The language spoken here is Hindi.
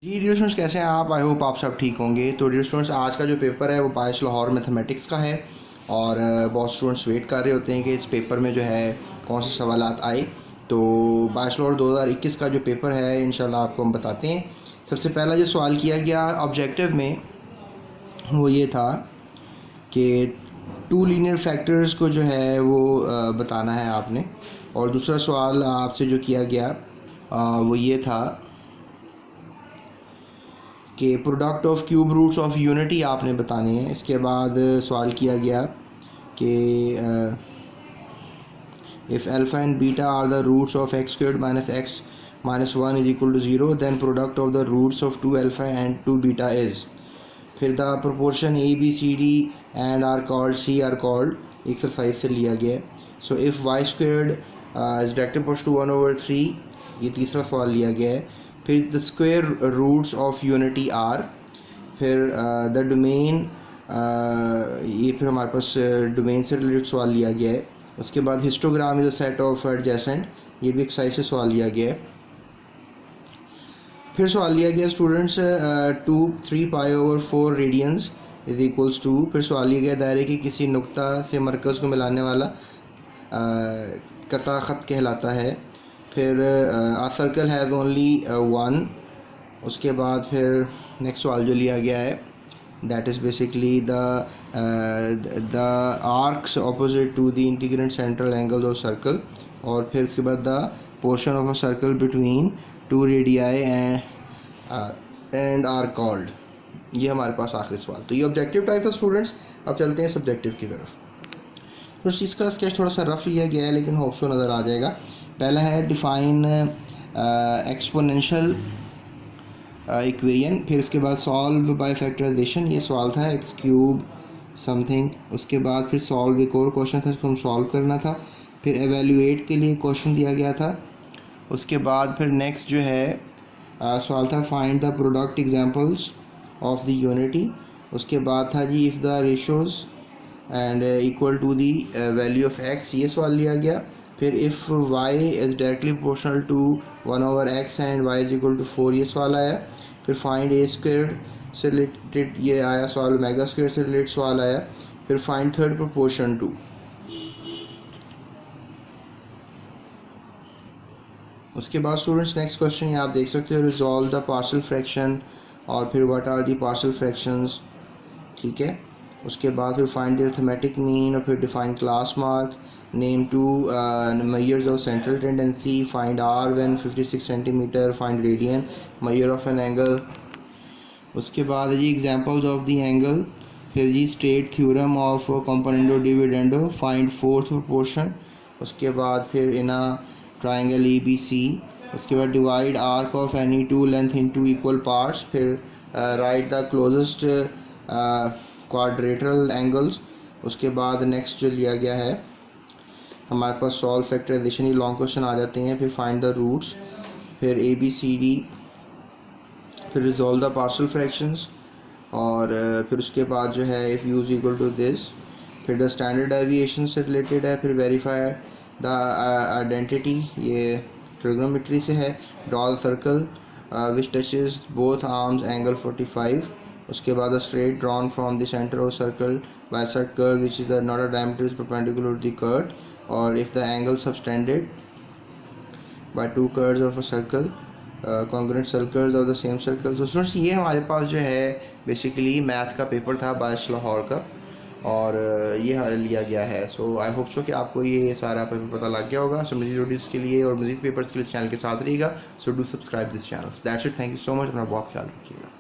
जी डियर स्टूडेंट्स, कैसे हैं आप? आई होप आप सब ठीक होंगे। तो डियर स्टूडेंट्स, आज का जो पेपर है वो बायस लाहौर मैथमेटिक्स का है और बहुत स्टूडेंट्स वेट कर रहे होते हैं कि इस पेपर में जो है कौन से सवालात आए। तो बायस लाहौर 2021 का जो पेपर है इंशाल्लाह आपको हम बताते हैं। सबसे पहला जो सवाल किया गया ऑब्जेक्टिव में वो ये था कि टू लीनियर फैक्टर्स को जो है वो बताना है आपने। और दूसरा सवाल आपसे जो किया गया वो ये था कि product of cube roots of unity आपने बताने हैं। इसके बाद सवाल किया गया कि if alpha and beta are the roots of x squared minus x minus one is equal to zero then product of the roots of two alpha and two beta is. फिर the proportion A B C D and are called C are called exercise से लिया गया। So if y squared is directly proportional to 1/3, ये तीसरा सवाल लिया गया है। फिर the square roots of unity are. फिर द डोमेन, ये फिर हमारे पास डोमेन से रिलेटेड सवाल लिया गया है। उसके बाद histogram is a set of adjacent, ये भी एक्सरसाइज से सवाल लिया गया है। फिर सवाल लिया गया students 2/3π/4 radians is equals to. फिर सवाल लिया गया दायरे के किसी नुक्ता से मरकज़ को मिलाने वाला कता ख़त कहलाता है। फिर a circle has only one. उसके बाद फिर नेक्स्ट सवाल जो लिया गया है that is basically the arcs opposite to the integrant central angle of circle. और फिर उसके बाद the portion of a circle between two radii and are called. ये हमारे पास आखिरी सवाल। तो ये ऑब्जेक्टिव टाइप है स्टूडेंट्स। अब चलते हैं सब्जेक्टिव की तरफ। तो इस चीज़ का स्केच थोड़ा सा रफ लिया गया है लेकिन होप सो नज़र आ जाएगा। पहला है डिफाइन एक्सपोनेंशियल इक्वेशन। फिर इसके बाद सॉल्व बाय फैक्टराइजेशन, ये सवाल था एक्स क्यूब समथिंग। उसके बाद फिर सॉल्व एक और क्वेश्चन था जिसको हम सॉल्व करना था। फिर एवेल्यूएट के लिए क्वेश्चन दिया गया था। उसके बाद फिर नेक्स्ट जो है सवाल था find the product examples of the unity. उसके बाद था जी if the ratios and equal to the value of x, ये सवाल लिया गया। फिर if y is directly proportional to 1/x and y is equal to 4, ये सवाल आया। फिर फाइंड ए स्क्वायर से रिलेटेड ये आया सवाल, मेगा स्क्वायर से रिलेटेड सवाल आया। फिर फाइंड थर्ड प्रोपोर्शन टू। उसके बाद स्टूडेंट्स नेक्स्ट क्वेश्चन ये आप देख सकते हो रिजॉल्व द पार्शियल फ्रैक्शन और फिर what are the partial fractions, ठीक है। उसके बाद फिर फाइंड द अरिथमेटिक मीन और फिर define class mark, name two measures of central tendency, find r when 56 centimetre, find radian, measure of an angle. उसके बाद जी एग्जांपल्स ऑफ द एंगल। फिर जी state theorem of componendo dividendo, find fourth proportion. उसके बाद फिर इन अ ट्राइंगल ABC। उसके बाद divide arc of any two length into equal parts. फिर write the closest quadrilateral angles. उसके बाद नेक्स्ट जो लिया गया है हमारे पास सॉल्व फैक्टराइजेशन, ये लॉन्ग क्वेश्चन आ जाते हैं। फिर फाइंड द रूट्स, फिर ABCD, फिर रिजॉल्व द पार्शियल फ्रैक्शंस और फिर उसके बाद जो है if use equal to this. फिर द स्टैंडर्ड डेविएशन से रिलेटेड है। फिर वेरीफाई द आइडेंटिटी, ये ट्रिग्नोमेट्री से है। Draw the circle which touches both arms angle 45। उसके बाद straight drawn from the centre of circle bisect curve which is the not a diameter is perpendicular to the curve. और if the angle subtended by two curves of a circle congruent circles of the same circle. तो स्टूडेंट्स ये हमारे पास जो है बेसिकली मैथ का पेपर था बायस लाहौर का और ये लिया गया है। सो आई होप सो कि आपको ये सारा पेपर पता लग गया होगा। सो मज़ीद वीडियोज़ के लिए और मज़ीद पेपर्स के लिए इस चैनल के साथ रहिएगा। So do subscribe this channel. That's it, thank you so much. अपना बहुत ख्याल रखिएगा।